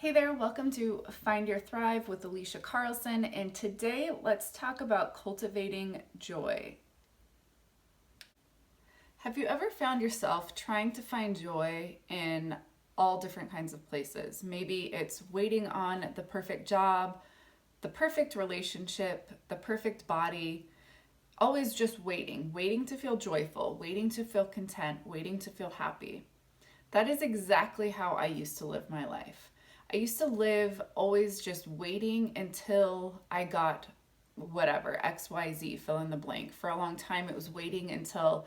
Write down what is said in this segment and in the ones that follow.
Hey there, welcome to Find Your Thrive with Alicia Carlson, and today let's talk about cultivating joy. Have you ever found yourself trying to find joy in all different kinds of places? Maybe it's waiting on the perfect job, the perfect relationship, the perfect body, always just waiting to feel joyful, waiting to feel content, waiting to feel happy. That is exactly how I used to live my life. I used to live always just waiting until I got whatever, XYZ, fill in the blank. For a long time, it was waiting until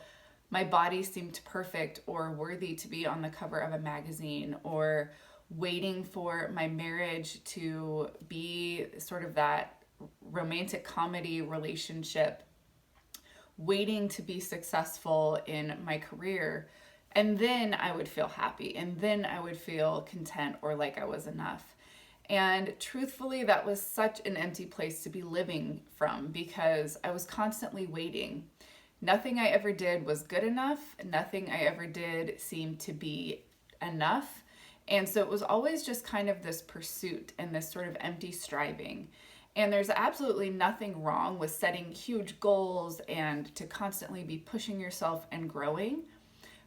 my body seemed perfect or worthy to be on the cover of a magazine, or waiting for my marriage to be sort of that romantic comedy relationship, waiting to be successful in my career. And then I would feel happy, and then I would feel content or like I was enough. And truthfully, that was such an empty place to be living from because I was constantly waiting. Nothing I ever did was good enough. Nothing I ever did seemed to be enough. And so it was always just kind of this pursuit and this sort of empty striving. And there's absolutely nothing wrong with setting huge goals and to constantly be pushing yourself and growing.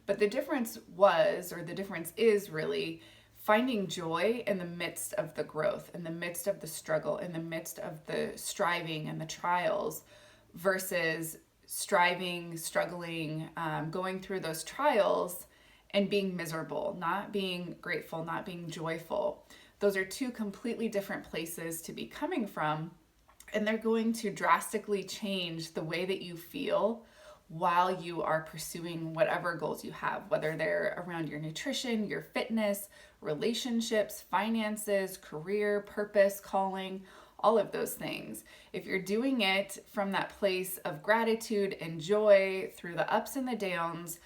But the difference was, or the difference is really, finding joy in the midst of the growth, in the midst of the struggle, in the midst of the striving and the trials, versus striving, struggling, going through those trials and being miserable, not being grateful, not being joyful. Those are two completely different places to be coming from, and they're going to drastically change the way that you feel while you are pursuing whatever goals you have, whether they're around your nutrition, your fitness, relationships, finances, career, purpose, calling, all of those things. If you're doing it from that place of gratitude and joy through the ups and the downs,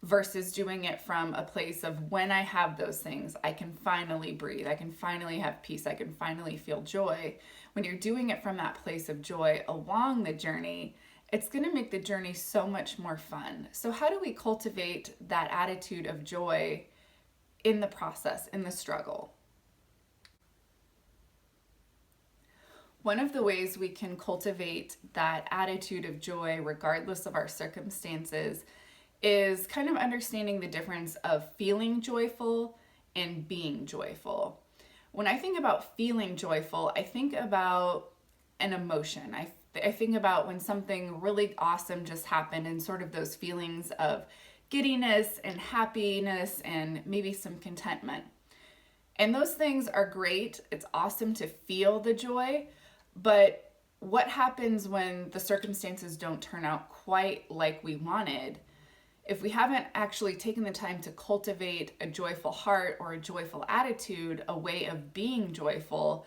versus doing it from a place of when I have those things, I can finally breathe, I can finally have peace, I can finally feel joy. When you're doing it from that place of joy along the journey, it's going to make the journey so much more fun. So how do we cultivate that attitude of joy in the process, in the struggle? One of the ways we can cultivate that attitude of joy regardless of our circumstances is kind of understanding the difference of feeling joyful and being joyful. When I think about feeling joyful, I think about an emotion. I think about when something really awesome just happened and sort of those feelings of giddiness and happiness and maybe some contentment. And those things are great. It's awesome to feel the joy, but what happens when the circumstances don't turn out quite like we wanted? If we haven't actually taken the time to cultivate a joyful heart or a joyful attitude, a way of being joyful,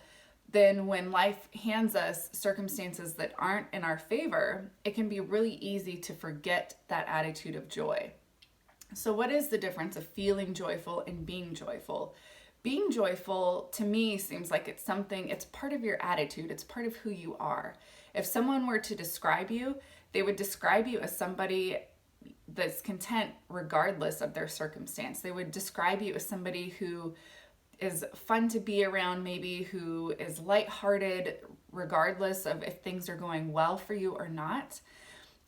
then when life hands us circumstances that aren't in our favor, it can be really easy to forget that attitude of joy. So what is the difference of feeling joyful and being joyful? Being joyful to me seems like it's part of your attitude, it's part of who you are. If someone were to describe you, they would describe you as somebody that's content regardless of their circumstance. They would describe you as somebody who is fun to be around, maybe who is lighthearted regardless of if things are going well for you or not.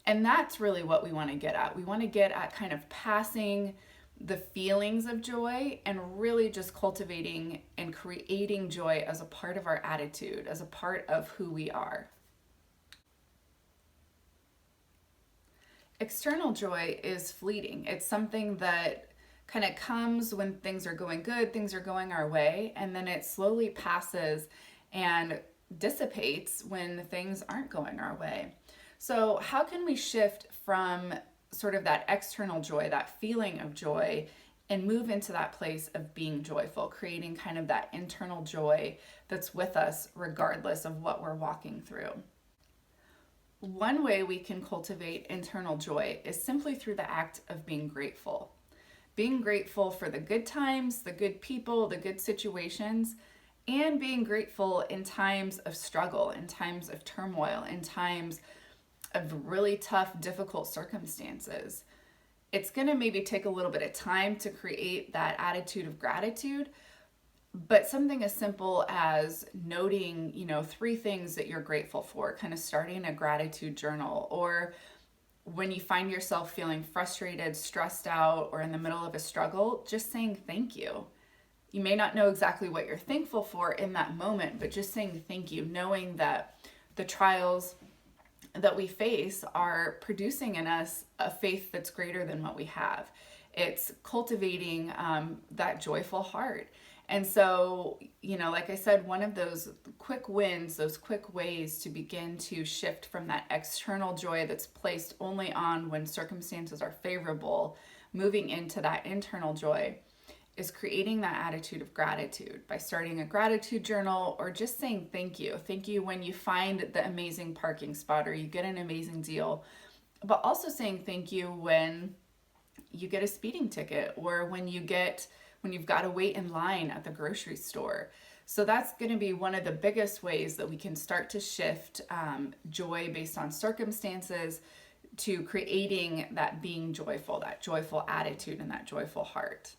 And that's really what we want to get at. We want to get at kind of passing the feelings of joy and really just cultivating and creating joy as a part of our attitude, as a part of who we are. External joy is fleeting. It's something that kind of comes when things are going good, things are going our way, and then it slowly passes and dissipates when things aren't going our way. So how can we shift from sort of that external joy, that feeling of joy, and move into that place of being joyful, creating kind of that internal joy that's with us regardless of what we're walking through? One way we can cultivate internal joy is simply through the act of being grateful. Being grateful for the good times, the good people, the good situations, and being grateful in times of struggle, in times of turmoil, in times of really tough, difficult circumstances. It's going to maybe take a little bit of time to create that attitude of gratitude, But something as simple as noting, 3 things that you're grateful for, kind of starting a gratitude journal, or when you find yourself feeling frustrated, stressed out, or in the middle of a struggle, just saying thank you. You may not know exactly what you're thankful for in that moment, but just saying thank you, knowing that the trials that we face are producing in us a faith that's greater than what we have. It's cultivating that joyful heart. And so, like I said, one of those quick wins, those quick ways to begin to shift from that external joy that's placed only on when circumstances are favorable, moving into that internal joy, is creating that attitude of gratitude by starting a gratitude journal or just saying thank you. Thank you when you find the amazing parking spot or you get an amazing deal, but also saying thank you when you get a speeding ticket or when you've got to wait in line at the grocery store. So that's going to be one of the biggest ways that we can start to shift joy based on circumstances to creating that being joyful, that joyful attitude and that joyful heart.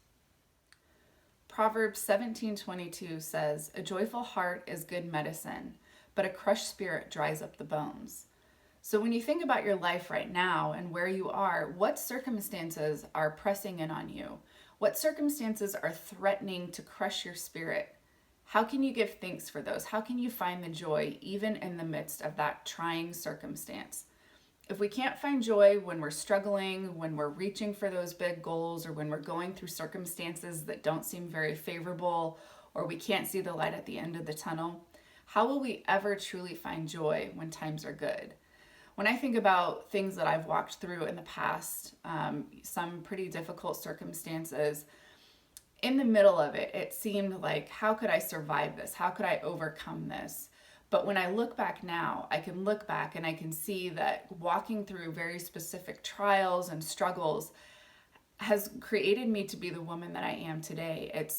Proverbs 17:22 says, "A joyful heart is good medicine, but a crushed spirit dries up the bones." So when you think about your life right now and where you are, what circumstances are pressing in on you? What circumstances are threatening to crush your spirit? How can you give thanks for those? How can you find the joy even in the midst of that trying circumstance? If we can't find joy when we're struggling, when we're reaching for those big goals, or when we're going through circumstances that don't seem very favorable, or we can't see the light at the end of the tunnel, how will we ever truly find joy when times are good? When I think about things that I've walked through in the past, some pretty difficult circumstances, in the middle of it, it seemed like, how could I survive this? How could I overcome this? But when I look back now, I can look back and I can see that walking through very specific trials and struggles has created me to be the woman that I am today.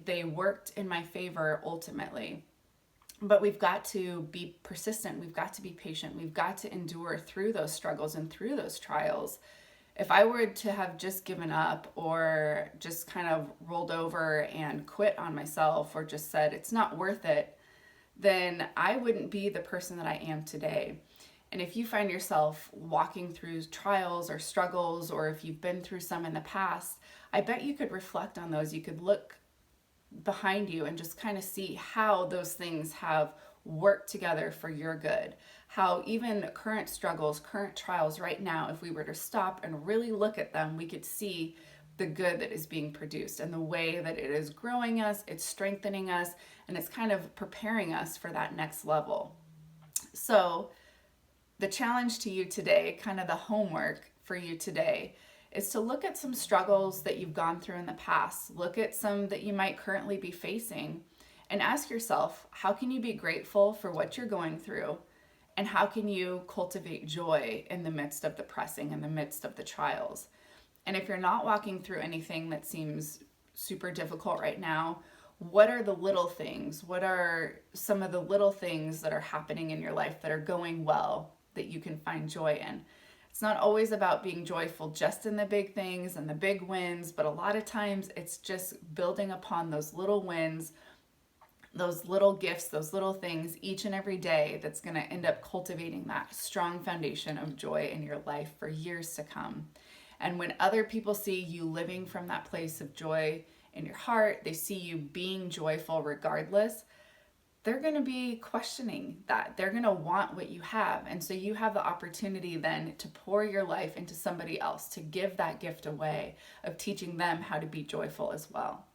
They worked in my favor ultimately. But we've got to be persistent. We've got to be patient. We've got to endure through those struggles and through those trials. If I were to have just given up or just kind of rolled over and quit on myself or just said it's not worth it, then I wouldn't be the person that I am today. And if you find yourself walking through trials or struggles, or if you've been through some in the past, I bet you could reflect on those. You could look behind you and just kind of see how those things have worked together for your good. How even current struggles, current trials right now, if we were to stop and really look at them, we could see the good that is being produced and the way that it is growing us, it's strengthening us, and it's kind of preparing us for that next level. So the challenge to you today, kind of the homework for you today, is to look at some struggles that you've gone through in the past. Look at some that you might currently be facing and ask yourself, how can you be grateful for what you're going through? And how can you cultivate joy in the midst of the pressing, in the midst of the trials? And if you're not walking through anything that seems super difficult right now, what are the little things? What are some of the little things that are happening in your life that are going well that you can find joy in? It's not always about being joyful just in the big things and the big wins, but a lot of times it's just building upon those little wins, those little gifts, those little things each and every day that's going to end up cultivating that strong foundation of joy in your life for years to come. And when other people see you living from that place of joy in your heart, they see you being joyful regardless, they're going to be questioning that. They're going to want what you have. And so you have the opportunity then to pour your life into somebody else, to give that gift away of teaching them how to be joyful as well.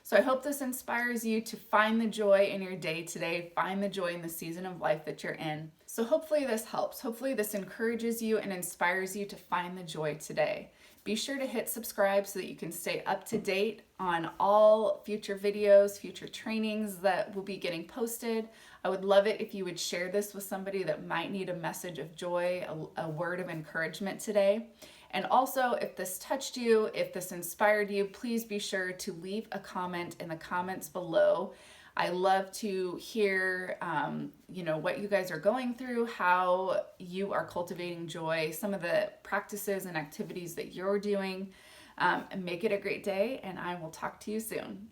So I hope this inspires you to find the joy in your day today, find the joy in the season of life that you're in. So hopefully this helps. Hopefully this encourages you and inspires you to find the joy today. Be sure to hit subscribe so that you can stay up to date on all future videos, future trainings that will be getting posted. I would love it if you would share this with somebody that might need a message of joy, a word of encouragement today. And also, if this touched you, if this inspired you, please be sure to leave a comment in the comments below. I love to hear, what you guys are going through, how you are cultivating joy, some of the practices and activities that you're doing. And make it a great day, and I will talk to you soon.